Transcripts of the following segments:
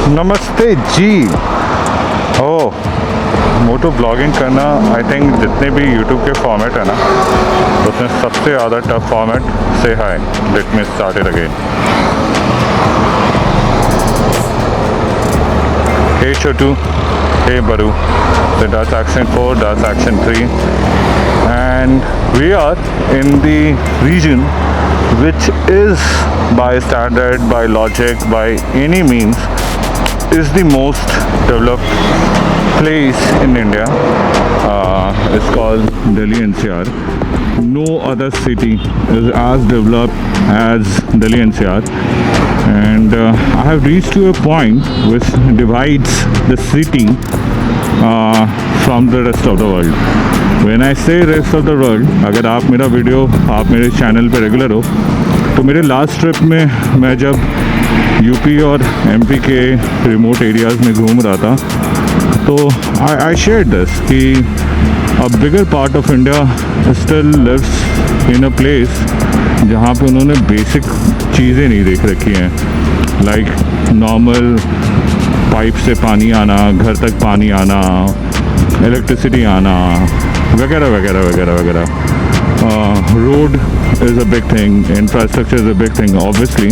नमस्ते जी। ओ मोटो ब्लॉगिंग करना I think जितने भी यूट्यूब के फॉर्मेट है ना उसमें सबसे ज़्यादा टफ फॉर्मेट से hi let me start it again. Hey Chotu, hey Baru. So that's action 4, that's action 3, and we are in the region which is by standard, by logic, by any means is the most developed place in India. It's called Delhi NCR. No other city is as developed as Delhi NCR, and I have reached to a point which divides the city from the rest of the world. When I say rest of the world, अगर आप मेरा video आप मेरे channel पे regular हो तो मेरे last trip में मैं जब यूपी और एमपी के रिमोट एरियाज़ में घूम रहा था तो आई शेयर दिस कि a bigger part of India still lives in a place जहाँ पे उन्होंने बेसिक चीज़ें नहीं देख रखी हैं, लाइक नॉर्मल पाइप से पानी आना, घर तक पानी आना, इलेक्ट्रिसिटी आना, वगैरह वगैरह वगैरह वगैरह। Road is a big thing, infrastructure is a big thing obviously.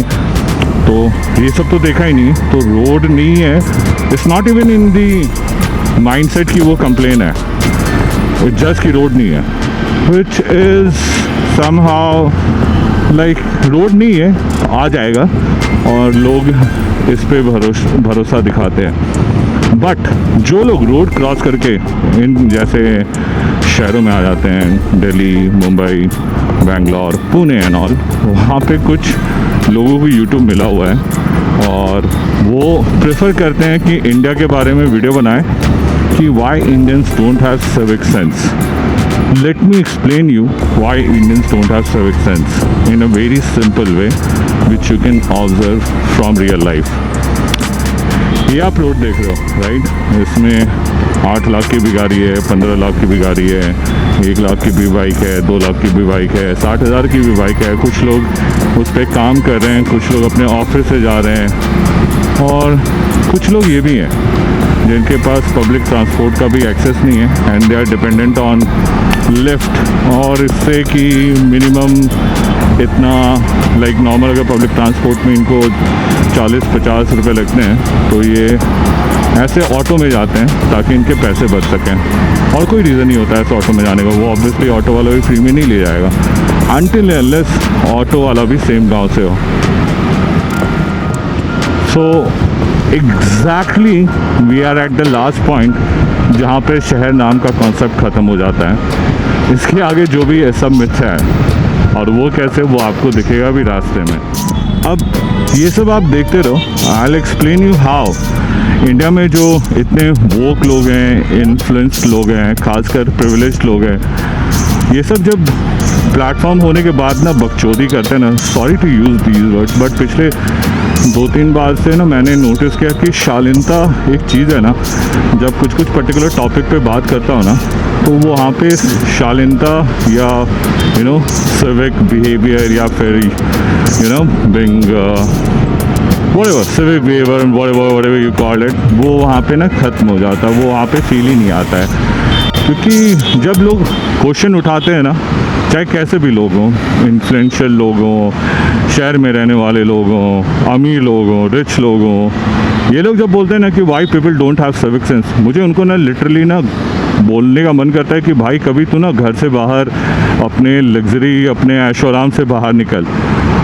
तो ये सब तो देखा ही नहीं, तो रोड नहीं है, it's not even in the mindset कि वो कंप्लेन है, इट्स जस्ट कि रोड नहीं है, which is somehow like road नहीं है, आ जाएगा और लोग इस पे भरोसा दिखाते हैं। बट जो लोग रोड क्रॉस करके इन जैसे शहरों में आ जाते हैं, दिल्ली, मुंबई, बेंगलोर, पुणे एंड ऑल, वहाँ पे कुछ लोगों को यूट्यूब मिला हुआ है और वो प्रेफर करते हैं कि इंडिया के बारे में वीडियो बनाएं कि why Indians don't have civic sense. Let me explain you why Indians don't have civic sense in a very simple way which you can observe from real life. ये आप रोड देख रहे हो राइट, इसमें 8 लाख की भी गाड़ी है, 15 लाख की भी गाड़ी है, 1 लाख की भी बाइक है, 2 लाख की भी बाइक है, 60,000 की भी बाइक है। कुछ लोग उस पर काम कर रहे हैं, कुछ लोग अपने ऑफिस से जा रहे हैं और कुछ लोग ये भी हैं जिनके पास पब्लिक ट्रांसपोर्ट का भी एक्सेस नहीं है and they are dependent on lift. और इससे कि मिनिमम इतना लाइक नॉर्मल अगर पब्लिक ट्रांसपोर्ट में इनको 40-50 रुपये लगते हैं तो ये ऐसे ऑटो में जाते हैं ताकि इनके पैसे बच सकें। और कोई रीज़न नहीं होता है ऐसे ऑटो में जाने का, वो ऑब्वियसली ऑटो वाला भी फ्री में नहीं ले जाएगा अनटिल अनलेस ऑटो वाला भी सेम गांव से हो। So exactly we are at the last point जहाँ पे शहर नाम का कॉन्सेप्ट ख़त्म हो जाता है। इसके आगे जो भी सब मिथ है और वो कैसे, वो आपको दिखेगा भी रास्ते में। अब ये सब आप देखते रहो, I will explain you how India में जो इतने वोक लोग हैं, इन्फ्लुएंस्ड लोग हैं, खासकर प्रिविलेज्ड लोग हैं, ये सब जब प्लेटफॉर्म होने के बाद ना बकचोदी करते हैं ना, sorry to use these words but पिछले 2-3 बार से ना मैंने नोटिस किया कि शालीनता एक चीज़ है ना, जब कुछ पर्टिकुलर टॉपिक पे बात करता हूँ ना तो वो वहाँ पे शालीनता या यू नो सिविक बिहेवियर या फिर you know being whatever civic behavior and whatever you call it, वो वहाँ पे ना ख़त्म हो जाता है, वो वहाँ पे फील ही नहीं आता है। क्योंकि जब लोग क्वेश्चन उठाते हैं ना, चाहे कैसे भी लोग हों, इन्फ्लुएंशियल लोग हों, शहर में रहने वाले लोग हों, अमीर लोग हों, रिच लोग हों, ये लोग जब बोलते हैं ना कि why people don't have civic sense, मुझे उनको ना लिटरली ना बोलने का मन करता है कि भाई कभी तू ना घर से बाहर अपने लग्जरी, अपने ऐशो आराम से बाहर निकल,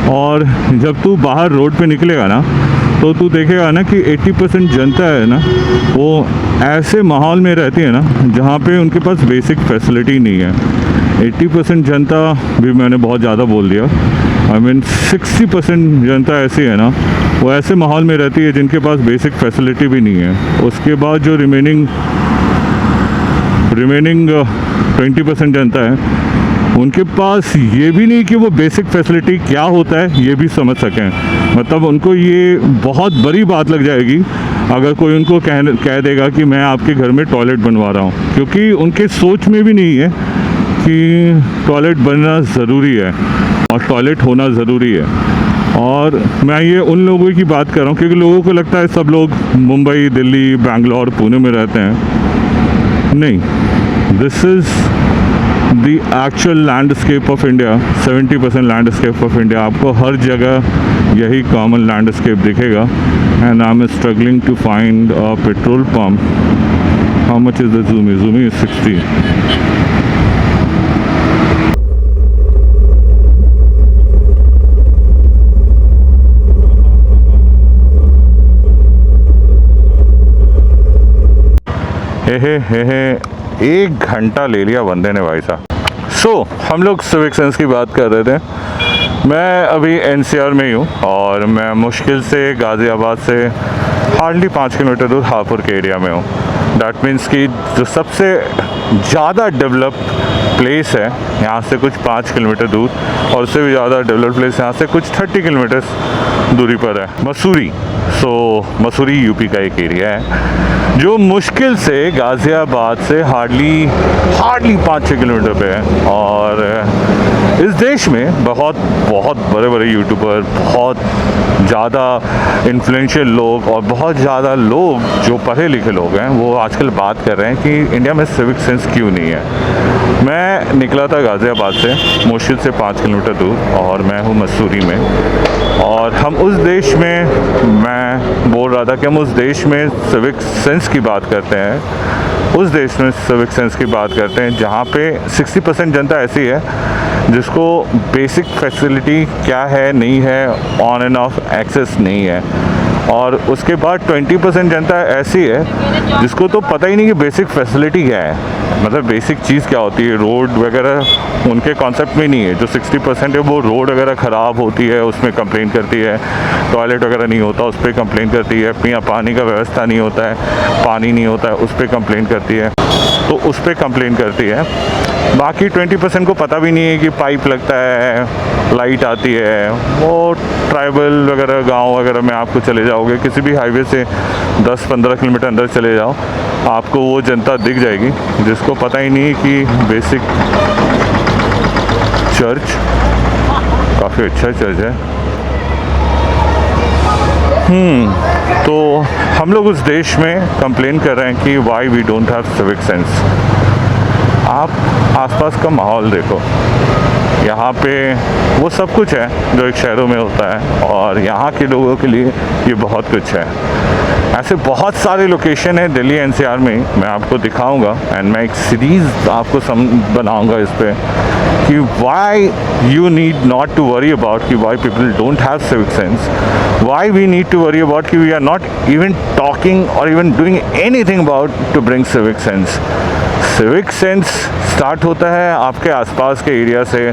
और जब तू बाहर रोड पे निकलेगा ना तो तू देखेगा ना कि 80% जनता है ना वो ऐसे माहौल में रहती है ना जहाँ पे उनके पास बेसिक फैसिलिटी नहीं है। 80% जनता भी मैंने बहुत ज़्यादा बोल दिया, आई मीन 60% जनता ऐसी है ना वो ऐसे माहौल में रहती है जिनके पास बेसिक फैसिलिटी भी नहीं है। उसके बाद जो रिमेनिंग 20% जनता है उनके पास ये भी नहीं कि वो बेसिक फैसिलिटी क्या होता है ये भी समझ सकें। मतलब उनको ये बहुत बड़ी बात लग जाएगी अगर कोई उनको कह देगा कि मैं आपके घर में टॉयलेट बनवा रहा हूँ, क्योंकि उनके सोच में भी नहीं है कि टॉयलेट बनना ज़रूरी है और टॉयलेट होना ज़रूरी है। और मैं ये उन लोगों की बात कर रहा हूँ क्योंकि लोगों को लगता है सब लोग मुंबई, दिल्ली, बैंगलोर, पुणे में रहते हैं। नहीं, this is the actual landscape of India. 70% landscape of India, आपको हर जगह यही कॉमन लैंडस्केप दिखेगा। And I am struggling to find a petrol pump. How much is the zoomy? Zoomy is 60। Hey 1 घंटा ले लिया बंदे ने भाई साहब। हम लोग सिविक सेंस की बात कर रहे थे। मैं अभी NCR में ही हूँ और मैं मुश्किल से गाज़ियाबाद से हार्डली 5 किलोमीटर दूर हापुड़ के एरिया में हूँ। डैट मीन्स कि जो सबसे ज़्यादा डेवलप प्लेस है यहाँ से कुछ 5 किलोमीटर दूर, और उससे भी ज़्यादा डेवलप प्लेस यहाँ से कुछ 30 किलोमीटर दूरी पर है मसूरी। मसूरी यूपी का एक एरिया है जो मुश्किल से गाज़ियाबाद से हार्डली 5-6 किलोमीटर पे है। और इस देश में बहुत बड़े बड़े यूट्यूबर, बहुत ज़्यादा इन्फ्लुएंशियल लोग और बहुत ज़्यादा लोग जो पढ़े लिखे लोग हैं वो आजकल बात कर रहे हैं कि इंडिया में सिविक सेंस क्यों नहीं है। मैं निकला था गाज़ियाबाद से मुश्किल से 5 किलोमीटर दूर और मैं हूँ मसूरी में। और हम उस देश में, मैं बोल रहा था कि हम उस देश में सिविक सेंस की बात करते हैं, उस देश में सिविक सेंस की बात करते हैं जहाँ पे 60% जनता ऐसी है जिसको बेसिक फैसिलिटी क्या है नहीं है, ऑन एंड ऑफ एक्सेस नहीं है। और उसके बाद 20% जनता ऐसी है जिसको तो पता ही नहीं कि बेसिक फैसिलिटी क्या है, मतलब बेसिक चीज़ क्या होती है। रोड वगैरह उनके कॉन्सेप्ट में नहीं है। जो 60% है वो रोड वगैरह ख़राब होती है उसमें कंप्लेन करती है, टॉयलेट वगैरह नहीं होता उस पर कंप्लेन करती है, पानी का व्यवस्था नहीं होता है, पानी नहीं होता है उस पर कंप्लेन करती है, तो उस पर कंप्लेन करती है। बाकी 20% को पता भी नहीं है कि पाइप लगता है, लाइट आती है। वो ट्राइबल वगैरह गांव वगैरह में आपको चले जाओगे, किसी भी हाईवे से 10-15 किलोमीटर अंदर चले जाओ, आपको वो जनता दिख जाएगी जिसको पता ही नहीं कि बेसिक चर्च, काफ़ी अच्छा चर्च है। तो हम लोग उस देश में कंप्लेन कर रहे हैं कि why we don't have civic sense. आप आसपास का माहौल देखो, यहाँ पे वो सब कुछ है जो एक शहरों में होता है और यहाँ के लोगों के लिए ये बहुत कुछ है। ऐसे बहुत सारे लोकेशन है दिल्ली NCR में, मैं आपको दिखाऊंगा एंड मैं एक सीरीज़ आपको बनाऊंगा इस पर कि why you need not to worry about कि why people don't have civic sense, why we need to worry about कि we are not even talking or even doing anything about to bring civic sense. Civic sense start होता है आपके आसपास के area से,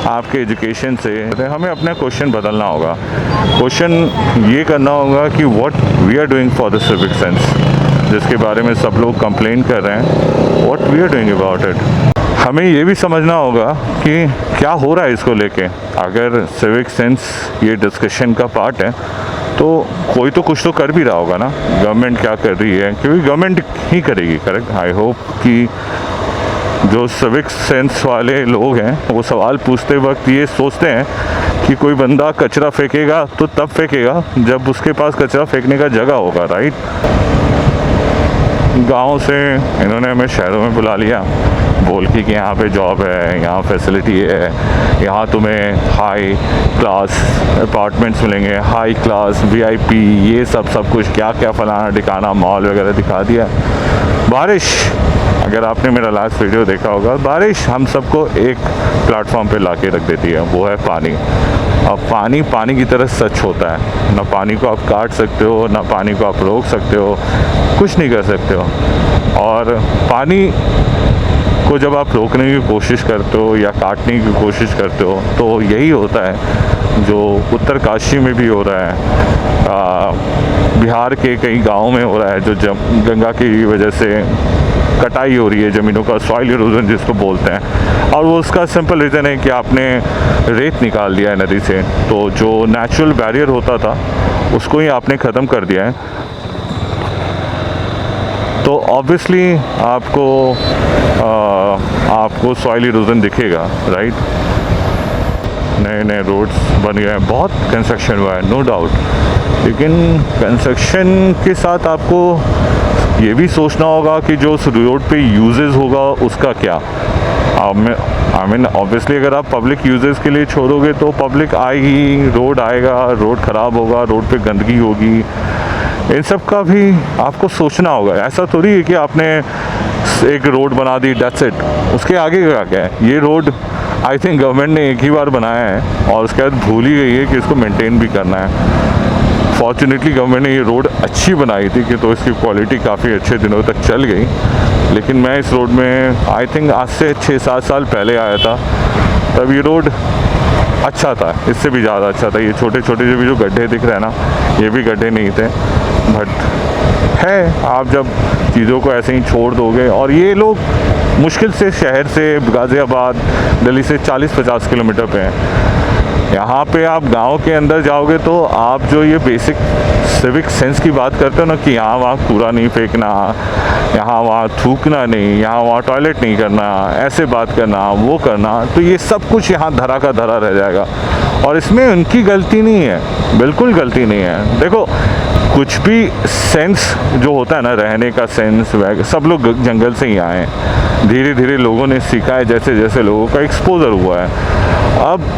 आपके education से। हमें अपना क्वेश्चन बदलना होगा, क्वेश्चन ये करना होगा कि what we are doing for the civic sense, जिसके बारे में सब लोग कंप्लेन कर रहे हैं, what we are doing about it. हमें ये भी समझना होगा कि क्या हो रहा है इसको लेके। अगर सिविक सेंस ये डिस्कशन का पार्ट है तो कोई तो कुछ तो कर भी रहा होगा ना, गवर्नमेंट क्या कर रही है, क्योंकि गवर्नमेंट ही करेगी, करेक्ट। आई होप कि जो सिविक सेंस वाले लोग हैं वो सवाल पूछते वक्त ये सोचते हैं कि कोई बंदा कचरा फेंकेगा तो तब फेंकेगा जब उसके पास कचरा फेंकने का जगह होगा, राइट। गांव से इन्होंने हमें शहरों में बुला लिया बोल के कि यहाँ पे जॉब है, यहाँ फैसिलिटी है, यहाँ तुम्हें हाई क्लास अपार्टमेंट्स मिलेंगे, हाई क्लास VIP, ये सब कुछ क्या क्या फलाना ठिकाना मॉल वगैरह दिखा दिया। बारिश, अगर आपने मेरा लास्ट वीडियो देखा होगा, बारिश हम सबको एक प्लेटफॉर्म पे लाके रख देती है, वो है पानी। अब पानी की तरह सच होता है, ना पानी को आप काट सकते हो, ना पानी को आप रोक सकते हो, कुछ नहीं कर सकते हो। और पानी को जब आप रोकने की कोशिश करते हो या काटने की कोशिश करते हो तो यही होता है जो उत्तरकाशी में भी हो रहा है, बिहार के कई गाँव में हो रहा है, जो गंगा की वजह से कटाई हो रही है ज़मीनों का, सॉइल इरोजन जिसको बोलते हैं। और वो उसका सिंपल रीज़न है कि आपने रेत निकाल दिया है नदी से, तो जो नेचुरल बैरियर होता था उसको ही आपने ख़त्म कर दिया है। तो ऑब्वियसली आपको सॉइल इरोजन दिखेगा, राइट। नए नए रोड्स बन गए हैं, बहुत कंस्ट्रक्शन हुआ है, नो डाउट। लेकिन कंस्ट्रक्शन के साथ आपको ये भी सोचना होगा कि जो उस रोड पे यूजेस होगा उसका क्या। आई मीन ऑब्वियसली अगर आप पब्लिक यूजेस के लिए छोड़ोगे तो पब्लिक आएगी, रोड आएगा, रोड ख़राब होगा, रोड पे गंदगी होगी, इन सब का भी आपको सोचना होगा। ऐसा थोड़ी है कि आपने एक रोड बना दी, दैट्स इट, उसके आगे का क्या है। ये रोड आई थिंक गवर्नमेंट ने एक ही बार बनाया है और उसके बाद भूल ही गई है कि इसको मेंटेन भी करना है। फॉर्चुनेटली गवर्नमेंट ने ये रोड अच्छी बनाई थी कि तो इसकी क्वालिटी काफ़ी अच्छे दिनों तक चल गई। लेकिन मैं इस रोड में आई थिंक आज से 6-7 साल पहले आया था, तब ये रोड अच्छा था, इससे भी ज़्यादा अच्छा था। ये छोटे छोटे जो गड्ढे दिख रहे हैं ना, ये भी गड्ढे नहीं थे, बट है आप जब चीज़ों को ऐसे ही छोड़ दोगे। और ये लोग मुश्किल से शहर से गाज़ियाबाद दिल्ली से 40-50 किलोमीटर पे हैं। यहाँ पे आप गांव के अंदर जाओगे तो आप जो ये बेसिक सिविक सेंस की बात करते हो ना कि यहाँ वहाँ कूड़ा नहीं फेंकना, यहाँ वहाँ थूकना नहीं, यहाँ वहाँ टॉयलेट नहीं करना, ऐसे बात करना, वो करना, तो ये सब कुछ यहाँ धरा का धरा रह जाएगा। और इसमें उनकी गलती नहीं है, बिल्कुल गलती नहीं है। देखो कुछ भी सेंस जो होता है ना, रहने का सेंस, सब लोग जंगल से ही आए हैं, धीरे धीरे लोगों ने सीखा है, जैसे जैसे लोगों का एक्सपोजर हुआ है। अब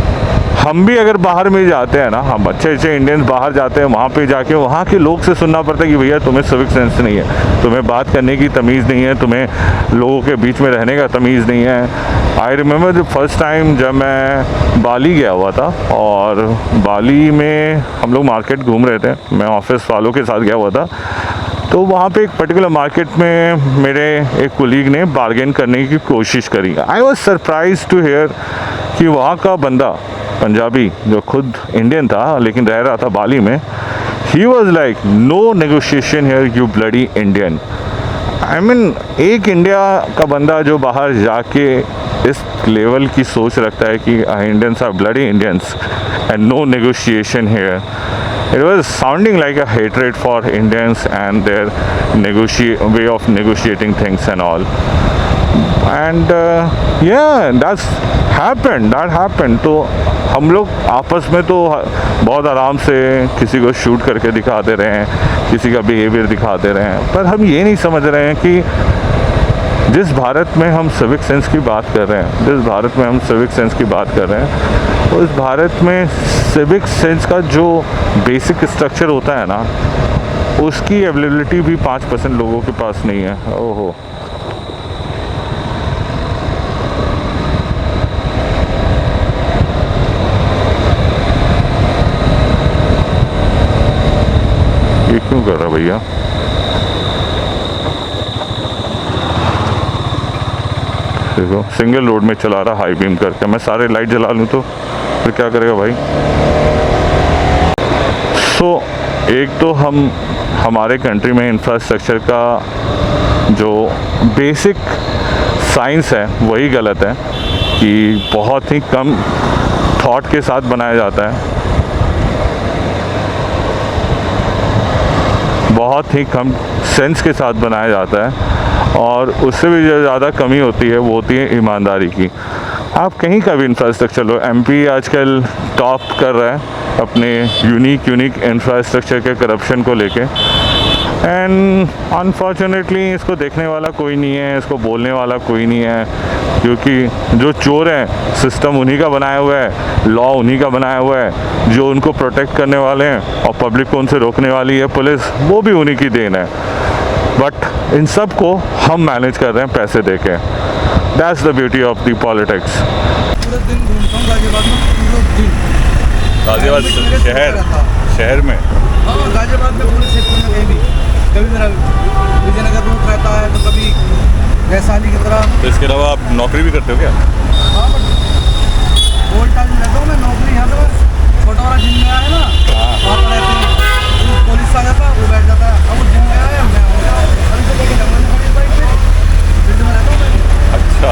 हम भी अगर बाहर में जाते हैं ना, हम अच्छे अच्छे इंडियंस बाहर जाते हैं, वहाँ पे जाके वहाँ के लोग से सुनना पड़ता है कि भैया तुम्हें सिविक सेंस नहीं है, तुम्हें बात करने की तमीज़ नहीं है, तुम्हें लोगों के बीच में रहने का तमीज़ नहीं है। I remember the first time जब मैं बाली गया हुआ था, और बाली में हम लोग मार्केट घूम रहे थे, मैं ऑफिस वालों के साथ गया हुआ था। तो वहाँ पे एक पर्टिकुलर मार्केट में मेरे एक कोलीग ने बार्गेन करने की कोशिश करी। I was surprise to hear कि वहाँ का बंदा पंजाबी जो खुद इंडियन था लेकिन रह रहा था बाली में, he was like no negotiation here you bloody Indian. I mean एक इंडिया का बंदा जो बाहर जाके इस लेवल की सोच रखता है कि Indians are bloody Indians and no negotiation here, it was sounding like a hatred for Indians and their way of negotiating things and all. And yeah, that happened. तो हम लोग आपस में तो बहुत आराम से किसी को शूट करके दिखा दे रहे हैं, किसी का बिहेवियर दिखा दे रहे हैं, पर हम ये नहीं समझ रहे हैं कि जिस भारत में हम सिविक सेंस की बात कर रहे हैं, उस भारत में सिविक सेंस का जो बेसिक स्ट्रक्चर होता है ना, उसकी अवेलेबिलिटी भी 5% लोगों के पास नहीं है। ओहो, ये क्यों कर रहा भैया? देखो सिंगल रोड में चला रहा हाई बीम करके, मैं सारे लाइट जला लूँ तो फिर क्या करेगा भाई? सो एक तो हमारे कंट्री में इंफ्रास्ट्रक्चर का जो बेसिक साइंस है वही गलत है कि बहुत ही कम थॉट के साथ बनाया जाता है, बहुत ही कम सेंस के साथ बनाया जाता है, और उससे भी जो ज़्यादा कमी होती है वो होती है ईमानदारी की। आप कहीं का भी इंफ्रास्ट्रक्चर लो, एमपी आजकल टॉप कर रहा है अपने यूनिक इंफ्रास्ट्रक्चर के करप्शन को लेके, एंड अनफॉर्चुनेटली इसको देखने वाला कोई नहीं है, इसको बोलने वाला कोई नहीं है, क्योंकि जो चोर हैं सिस्टम उन्हीं का बनाया हुआ है, लॉ उन्हीं का बनाया हुआ है, जो उनको प्रोटेक्ट करने वाले हैं और पब्लिक को उनसे रोकने वाली है पुलिस, वो भी उन्हीं की देन है। बट इन सब को हम मैनेज कर रहे हैं पैसे देके। That's the beauty of the politics. पूरे दिन घूमता हूँ गाजियाबाद में, पूरे दिन गाजियाबाद शहर में, हाँ गाजियाबाद में पूरे क्षेत्र में कहीं भी, कभी मेरा विजयनगर रूट रहता है तो कभी वैशाली की तरह। तो इसके अलावा आप नौकरी भी करते हो क्या? हाँ बट ओल्ड टाइम में रहता हूँ मैं, नौकरी यहाँ पे छोटा वाला जिम में आया ना, वहाँ पर रहते हैं, पुलिस आ जाता है, वो बैठ जाता है, अब जिम में आया मैं अभी से लेके जंगल में खड़ी बाइक पे फील्ड में रहता हूँ मैं। अच्छा,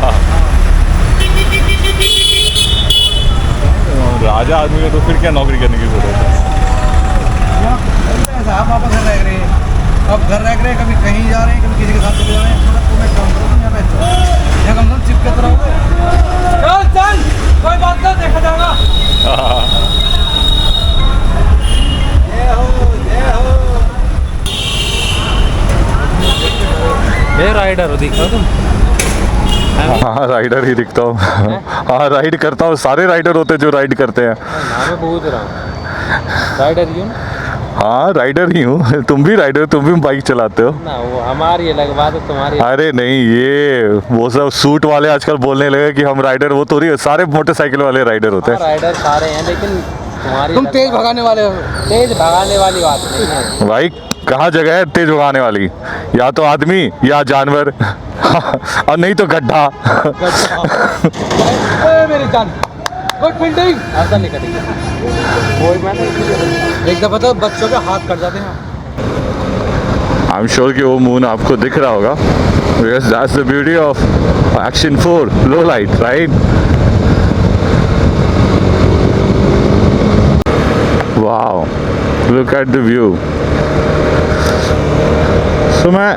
राजा आदमी है तो फिर क्या नौकरी करने की जरूरत है? आप वापस घर रह रहे हैं, अब घर रह रहे हैं, कभी कहीं जा रहे हैं, कभी किसी के साथ चले जा रहे हैं, तो मैं काम करूँ यहाँ पे, यहाँ कम से कम चिपके तो रहोगे। डन, कोई बात नहीं, देखा जाएगा। मैं राइडर हो, दिखा तुम? हाँ राइडर ही दिखता हूँ। हाँ राइड करता हूँ, सारे राइडर होते हैं जो राइड करते हैं। नाम मैं पूछ रहा हूँ, राइडर क्यों? हाँ राइडर ही हूँ। तुम भी राइडर, तुम भी बाइक चलाते हो ना, वो हमारी अलग बात है, तुम्हारी। अरे नहीं, ये वो सब सूट वाले आजकल बोलने लगे कि हम राइडर, वो थोड़ी है, सारे मोटरसाइकिल वाले राइडर होते हैं। राइडर सारे हैं, लेकिन तुम्हारी तुम तेज भगाने वाले हो। तेज भगाने वाली बात नहीं है भाई। कहाँ जगह है तेज भगाने वाली? या तो आदमी या जानवर और नहीं तो गड्ढा। मेरी जान, कोई फील्डिंग ऐसा नहीं करेंगे। कोई मैं नहीं, एक दफा तो बच्चों के हाथ कट जाते हैं। आई एम श्योर कि वो मून आपको दिख रहा होगा, because that's the beauty of Action 4 low light, right? Wow, look at the view. So मैं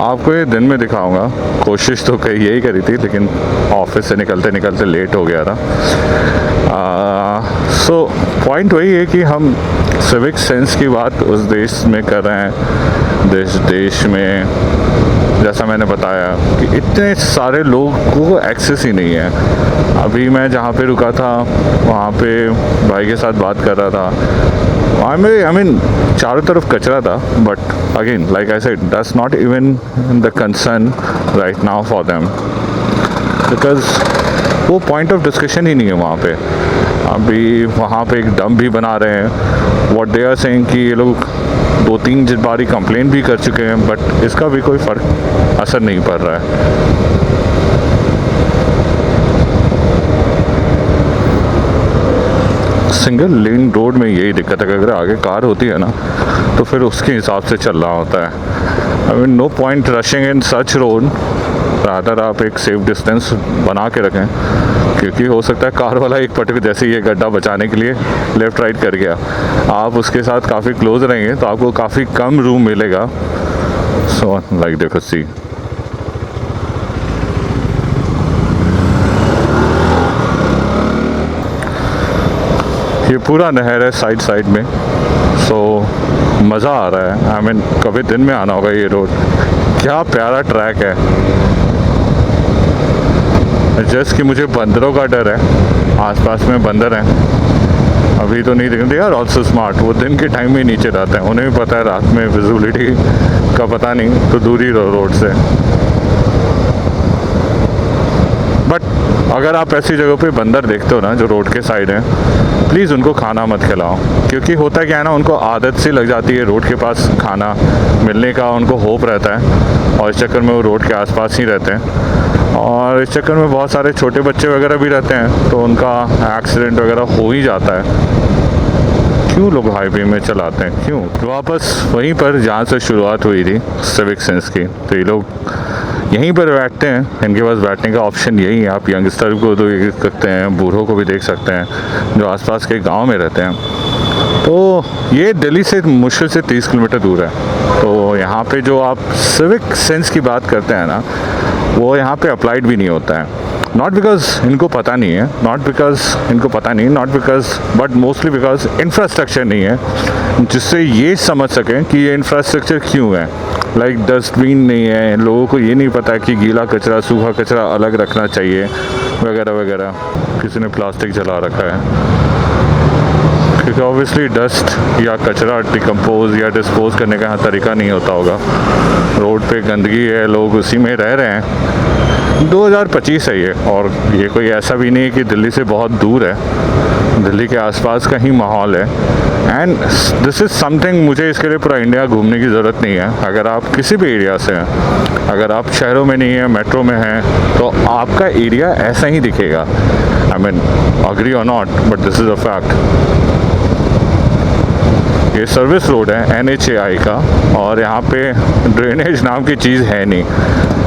आपको ये दिन में दिखाऊंगा, कोशिश तो कई यही करी थी, लेकिन ऑफिस से निकलते निकलते लेट हो गया था। सो पॉइंट वही है कि हम सिविक सेंस की बात उस देश में कर रहे हैं, देश में जैसा मैंने बताया कि इतने सारे लोगों को एक्सेस ही नहीं है। अभी मैं जहाँ पे रुका था वहाँ पे भाई के साथ बात कर रहा था, आई मीन चारों तरफ कचरा था, but again like I said, that's not even the concern right now for them, because वो पॉइंट ऑफ डिस्कशन ही नहीं है वहाँ पे। अभी वहाँ पे एक डंप भी बना रहे हैं। व्हाट दे आर सेइंग कि ये लोग 2-3 बारी कंप्लेंट भी कर चुके हैं, बट इसका भी कोई फ़र्क असर नहीं पड़ रहा है। सिंगल लेन रोड में यही दिक्कत है कि अगर आगे कार होती है ना तो फिर उसके हिसाब से चलना होता है। I mean no point rushing in such road, rather आप एक सेफ डिस्टेंस बना के रखें, क्योंकि हो सकता है कार वाला एक पर्टिकुलर, जैसे ये गड्ढा बचाने के लिए लेफ़्ट राइट कर गया, आप उसके साथ काफ़ी क्लोज रहेंगे तो आपको काफ़ी कम रूम मिलेगा। सो लाइक देखो, सी ये पूरा नहर है साइड में, सो मज़ा आ रहा है। आई मीन कभी दिन में आना होगा ये रोड, क्या प्यारा ट्रैक है। जस्ट कि मुझे बंदरों का डर है, आसपास में बंदर हैं, अभी तो नहीं दिखते। यार ऑल्सो स्मार्ट, वो दिन के टाइम में नीचे रहते हैं, उन्हें भी पता है रात में विजिबिलिटी का पता नहीं, तो दूर ही रहो रोड से। बट अगर आप ऐसी जगह पे बंदर देखते हो ना जो रोड के साइड हैं, प्लीज़ उनको खाना मत खिलाओ, क्योंकि होता क्या है ना, उनको आदत सी लग जाती है रोड के पास खाना मिलने का, उनको होप रहता है, और इस चक्कर में वो रोड के आसपास ही रहते हैं, और इस चक्कर में बहुत सारे छोटे बच्चे वगैरह भी रहते हैं, तो उनका एक्सीडेंट वगैरह हो ही जाता है। क्यों लोग हाईवे में चलाते हैं, क्यों? तो वापस वहीं पर जहाँ से शुरुआत हुई थी सिविक सेंस की, तो ये लोग यहीं पर बैठते हैं, इनके पास बैठने का ऑप्शन यही है। आप यंगस्टर को तो देख सकते हैं, बूढ़ों को भी देख सकते हैं जो आसपास के गांव में रहते हैं। तो ये दिल्ली से मुश्किल से 30 किलोमीटर दूर है, तो यहाँ पे जो आप सिविक सेंस की बात करते हैं ना, वो यहाँ पे अप्लाइड भी नहीं होता है। नॉट बिकॉज इनको पता नहीं है, not because but mostly because infrastructure नहीं है जिससे ये समझ सकें कि ये इंफ्रास्ट्रक्चर क्यों है। लाइक डस्टबिन नहीं है, लोगों को ये नहीं पता कि गीला कचरा सूखा कचरा अलग रखना चाहिए वगैरह वगैरह। किसी ने प्लास्टिक जला रखा है, क्योंकि ऑब्वियसली डस्ट या कचरा डिकम्पोज या डिस्पोज करने का यहाँ तरीका नहीं होता होगा। रोड पे गंदगी है, लोग उसी में रह रहे हैं। 2025 है ये, और ये कोई ऐसा भी नहीं है कि दिल्ली से बहुत दूर है, दिल्ली के आसपास का ही माहौल है। एंड दिस इज़ समथिंग, मुझे इसके लिए पूरा इंडिया घूमने की ज़रूरत नहीं है। अगर आप किसी भी एरिया से हैं, अगर आप शहरों में नहीं हैं, मेट्रो में हैं, तो आपका एरिया ऐसा ही दिखेगा। आई मीन अग्री और not, but this is a fact. ये सर्विस रोड है NHAI का, और यहाँ पे ड्रेनेज नाम की चीज़ है नहीं।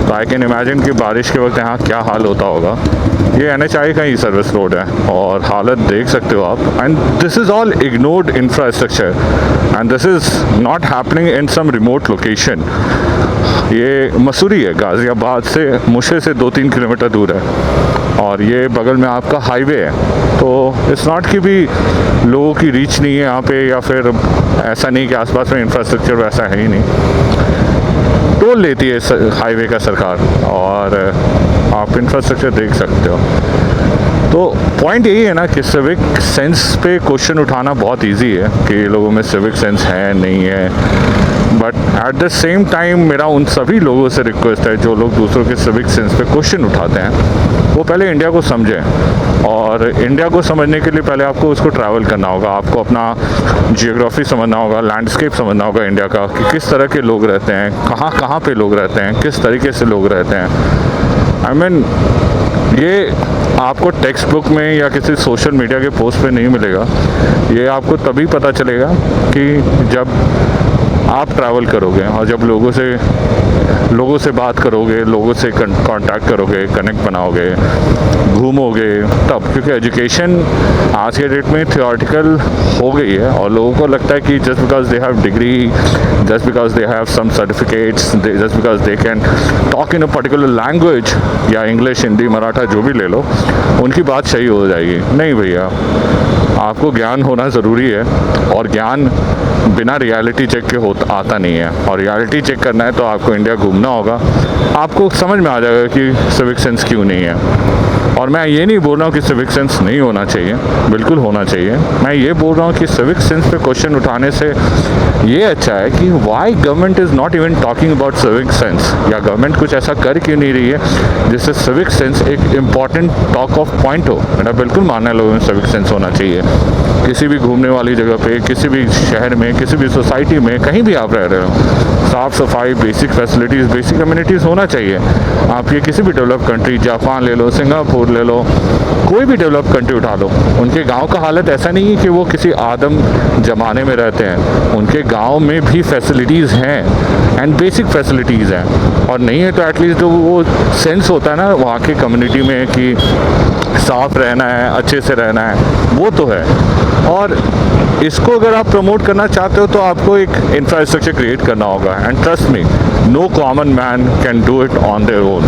तो आई कैन इमेजिन कि बारिश के वक्त यहाँ क्या हाल होता होगा। ये NHAI का ही सर्विस रोड है और हालत देख सकते हो आप। And this is all ignored infrastructure and this is not happening in some remote location. ये मसूरी है, गाज़ियाबाद से मुशे से 2-3 किलोमीटर दूर है, और ये बगल में आपका हाईवे है। तो इट्स नॉट कि भी लोगों की रीच नहीं है यहाँ पे, या फिर ऐसा नहीं कि आसपास में इंफ्रास्ट्रक्चर वैसा है ही नहीं। टोल लेती है हाईवे का सरकार, और आप इंफ्रास्ट्रक्चर देख सकते हो। तो पॉइंट यही है ना कि सिविक सेंस पे क्वेश्चन उठाना बहुत इजी है कि लोगों में सिविक सेंस है नहीं है, but at the same time मेरा उन सभी लोगों से रिक्वेस्ट है जो लोग दूसरों के सिविक सेंस पे क्वेश्चन उठाते हैं, वो पहले इंडिया को समझें। और इंडिया को समझने के लिए पहले आपको उसको ट्रैवल करना होगा, आपको अपना जियोग्राफी समझना होगा, लैंडस्केप समझना होगा इंडिया का, कि किस तरह के लोग रहते हैं, कहाँ कहाँ पे लोग रहते हैं, किस तरीके से लोग रहते हैं। आई मीन ये आपको टेक्स्ट बुक में या किसी सोशल मीडिया के पोस्ट पे नहीं मिलेगा। ये आपको तभी पता चलेगा कि जब आप ट्रैवल करोगे और जब लोगों से बात करोगे, लोगों से कांटेक्ट करोगे, कनेक्ट बनाओगे, घूमोगे, तब। क्योंकि एजुकेशन आज के डेट में थियोरेटिकल हो गई है, और लोगों को लगता है कि just because they have degree, just because they have some certificates, just because they can talk in a particular language, या इंग्लिश, हिंदी, मराठा जो भी ले लो, उनकी बात सही हो जाएगी। नहीं भैया, आपको ज्ञान होना ज़रूरी है, और ज्ञान बिना रियलिटी चेक के आता नहीं है। और रियलिटी चेक करना है तो आपको इंडिया घूमना होगा, आपको समझ में आ जाएगा कि सिविक सेंस क्यों नहीं है। और मैं ये नहीं बोल रहा हूँ कि सिविक सेंस नहीं होना चाहिए, बिल्कुल होना चाहिए। मैं ये बोल रहा हूँ कि सिविक सेंस पे क्वेश्चन उठाने से ये अच्छा है कि why government is not even talking about civic sense, या गवर्नमेंट कुछ ऐसा कर क्यों नहीं रही है जिससे सिविक सेंस एक इम्पॉर्टेंट टॉक ऑफ पॉइंट हो। मेरा बिल्कुल मानना है लोगों में सिविक सेंस होना चाहिए। किसी भी घूमने वाली जगह पे, किसी भी शहर में, किसी भी सोसाइटी में, कहीं भी आप रह रहे हो, साफ़ सफाई, बेसिक फैसिलिटीज़, बेसिक कम्युनिटीज़ होना चाहिए। आप ये किसी भी डेवलप कंट्री, जापान ले लो, सिंगापुर ले लो, कोई भी डेवलप कंट्री उठा लो, उनके गांव का हालत ऐसा नहीं है कि वो किसी आदम ज़माने में रहते हैं। उनके गांव में भी फैसिलिटीज़ हैं, एंड बेसिक फैसिलिटीज़ हैं। और नहीं है तो एटलीस्ट जो वो सेंस होता है ना वहाँ की कम्युनिटी में कि साफ़ रहना है, अच्छे से रहना है, वो तो है। और इसको अगर आप प्रमोट करना चाहते हो तो आपको एक इंफ्रास्ट्रक्चर क्रिएट करना होगा। And trust me, no common man can do it on their own.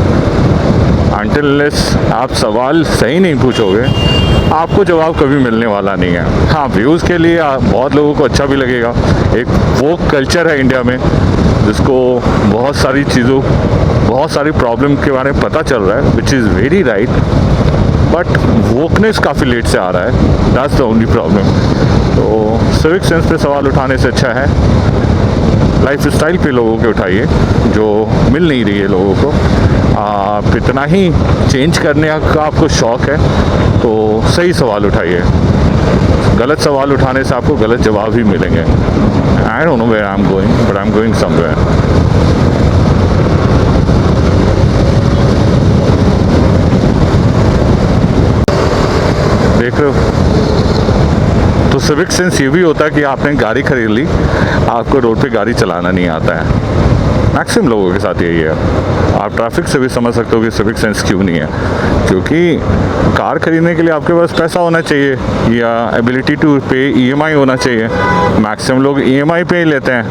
Until आप सवाल सही नहीं पूछोगे, आपको जवाब कभी मिलने वाला नहीं है। हाँ, व्यूज़ के लिए बहुत लोगों को अच्छा भी लगेगा। एक वोक कल्चर है इंडिया में, जिसको बहुत सारी चीज़ों, बहुत सारी प्रॉब्लम के बारे में पता चल रहा है, which is very right. But wokeness काफ़ी लेट से आ रहा है, दैट्स द ओनली प्रॉब्लम। तो सिविक सेंस पे सवाल उठाने से अच्छा है लाइफ स्टाइल पे लोगों के उठाइए, जो मिल नहीं रही है लोगों को। आप इतना ही चेंज करने का आपको शौक़ है तो सही सवाल उठाइए। गलत सवाल उठाने से आपको गलत जवाब ही मिलेंगे। I don't know where I am going, but I am going somewhere. देख रहे हो, तो सिविक सेंस ये भी होता है कि आपने गाड़ी खरीद ली, आपको रोड पे गाड़ी चलाना नहीं आता है। मैक्सिमम लोगों के साथ यही है। आप ट्रैफिक से भी समझ सकते हो कि सिविक सेंस क्यों नहीं है, क्योंकि कार खरीदने के लिए आपके पास पैसा होना चाहिए, या एबिलिटी टू पे EMI होना चाहिए। मैक्सिमम लोग EMI पे ही लेते हैं,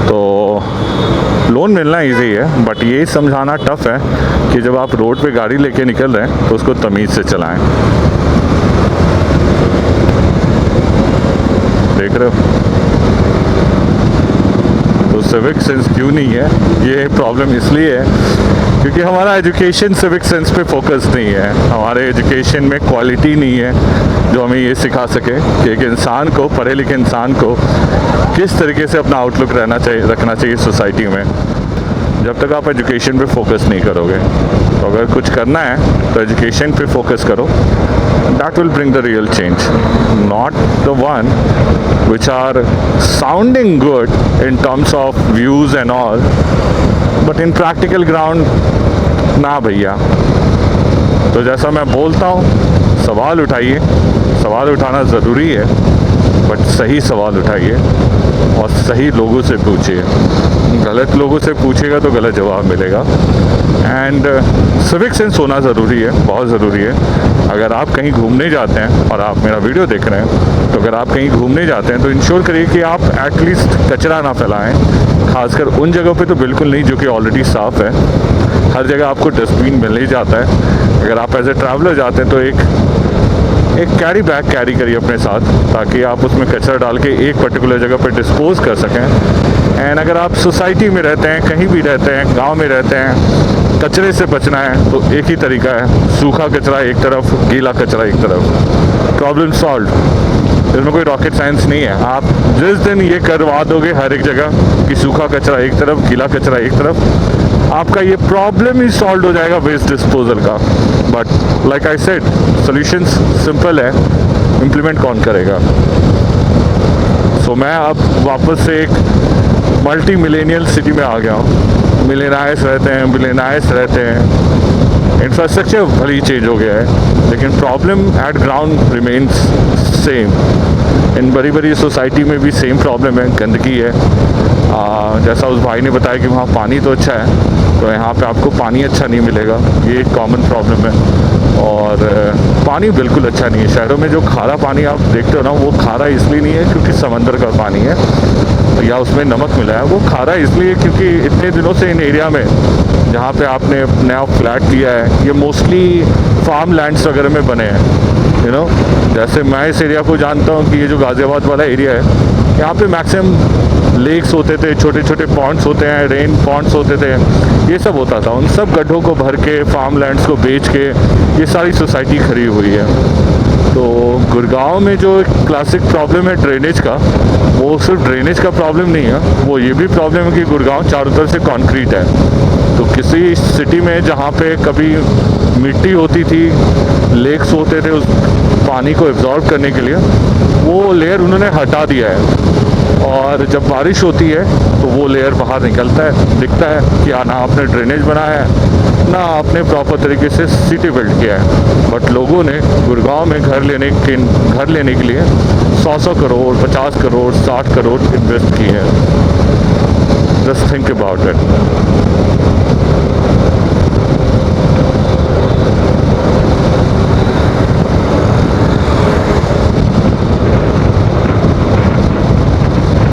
तो लोन मिलना इजी है, बट ये समझाना टफ है कि जब आप रोड पे गाड़ी लेके निकल रहे हैं तो उसको तमीज़ से चलाएं। देख रहे हो, तो सिविक सेंस क्यों नहीं है, ये प्रॉब्लम इसलिए है क्योंकि हमारा एजुकेशन सिविक सेंस पे फोकस नहीं है। हमारे एजुकेशन में क्वालिटी नहीं है जो हमें ये सिखा सके कि एक इंसान को, पढ़े लिखे इंसान को किस तरीके से अपना आउटलुक रखना चाहिए सोसाइटी में। जब तक आप एजुकेशन पे फोकस नहीं करोगे, तो अगर कुछ करना है तो एजुकेशन पे फोकस करो। That will bring the real change, not the one which are sounding good in terms of views and all, but in practical ground, ना भैया। तो जैसा मैं बोलता हूँ, सवाल उठाइए, सवाल उठाना ज़रूरी है। बट सही सवाल उठाइए और सही लोगों से पूछिए। गलत लोगों से पूछेगा तो गलत जवाब मिलेगा। एंड सिविक सेंस होना ज़रूरी है, बहुत ज़रूरी है। अगर आप कहीं घूमने जाते हैं और आप मेरा वीडियो देख रहे हैं, तो अगर आप कहीं घूमने जाते हैं तो इंश्योर करिए कि आप एटलीस्ट कचरा ना फैलाएं, खासकर उन जगहों पे तो बिल्कुल नहीं जो कि ऑलरेडी साफ़ है। हर जगह आपको डस्टबिन मिल ही जाता है। अगर आप एज ए ट्रैवलर जाते हैं तो एक कैरी बैग कैरी करिए अपने साथ, ताकि आप उसमें कचरा डाल के एक पर्टिकुलर जगह पर डिस्पोज कर सकें। एंड अगर आप सोसाइटी में रहते हैं, कहीं भी रहते हैं, गांव में रहते हैं, कचरे से बचना है तो एक ही तरीका है, सूखा कचरा एक तरफ, गीला कचरा एक तरफ। Problem solve. इसमें कोई रॉकेट साइंस नहीं है। आप जिस दिन ये करवा दोगे हर एक जगह कि सूखा कचरा एक तरफ, गीला कचरा एक तरफ, आपका ये प्रॉब्लम ही सॉल्व हो जाएगा वेस्ट डिस्पोजल का। But like I said, solutions simple है, इम्प्लीमेंट कौन करेगा। सो मैं अब वापस से एक मल्टी मिलेनियल सिटी में आ गया हूँ। मिलेनायर्स रहते हैं, इंफ्रास्ट्रक्चर भले चेंज हो गया है, लेकिन problem at ground remains same. इन बड़ी बड़ी सोसाइटी में भी सेम प्रॉब्लम है, गंदगी है। जैसा उस भाई ने बताया कि वहाँ पानी तो अच्छा है, तो यहाँ पे आपको पानी अच्छा नहीं मिलेगा, ये एक कॉमन प्रॉब्लम है। और पानी बिल्कुल अच्छा नहीं है। शहरों में जो खारा पानी आप देखते हो ना, वो खारा इसलिए नहीं है क्योंकि समंदर का पानी है या उसमें नमक मिला है। वो खारा इसलिए क्योंकि इतने दिनों से इन एरिया में जहाँ पे आपने नया फ्लैट लिया है, ये मोस्टली फार्म लैंड्स वगैरह में बने हैं। यू नो, जैसे मैं इस एरिया को जानता हूँ कि ये जो गाज़ियाबाद वाला एरिया है, यहाँ पे मैक्सिमम लेक्स होते थे, छोटे छोटे पॉन्ड्स होते हैं, रेन पॉन्ड्स होते थे, ये सब होता था। उन सब गड्ढों को भर के, फार्म लैंड्स को बेच के ये सारी सोसाइटी खड़ी हुई है। तो गुड़गांव में जो क्लासिक प्रॉब्लम है ड्रेनेज का, वो सिर्फ ड्रेनेज का प्रॉब्लम नहीं है, वो ये भी प्रॉब्लम है कि गुड़गांव चारों तरफ से कंक्रीट है। तो किसी सिटी में जहाँ पे कभी मिट्टी होती थी, लेक्स होते थे उस पानी को एब्जॉर्ब करने के लिए, वो लेयर उन्होंने हटा दिया है। और जब बारिश होती है तो वो लेयर बाहर निकलता है, दिखता है कि ना आपने ड्रेनेज बनाया है, ना आपने प्रॉपर तरीके से सिटी बिल्ड किया है। बट लोगों ने गुड़गांव में घर लेने के लिए 100 करोड़, 50 करोड़, 60 करोड़ इन्वेस्ट किए हैं। Just think about it.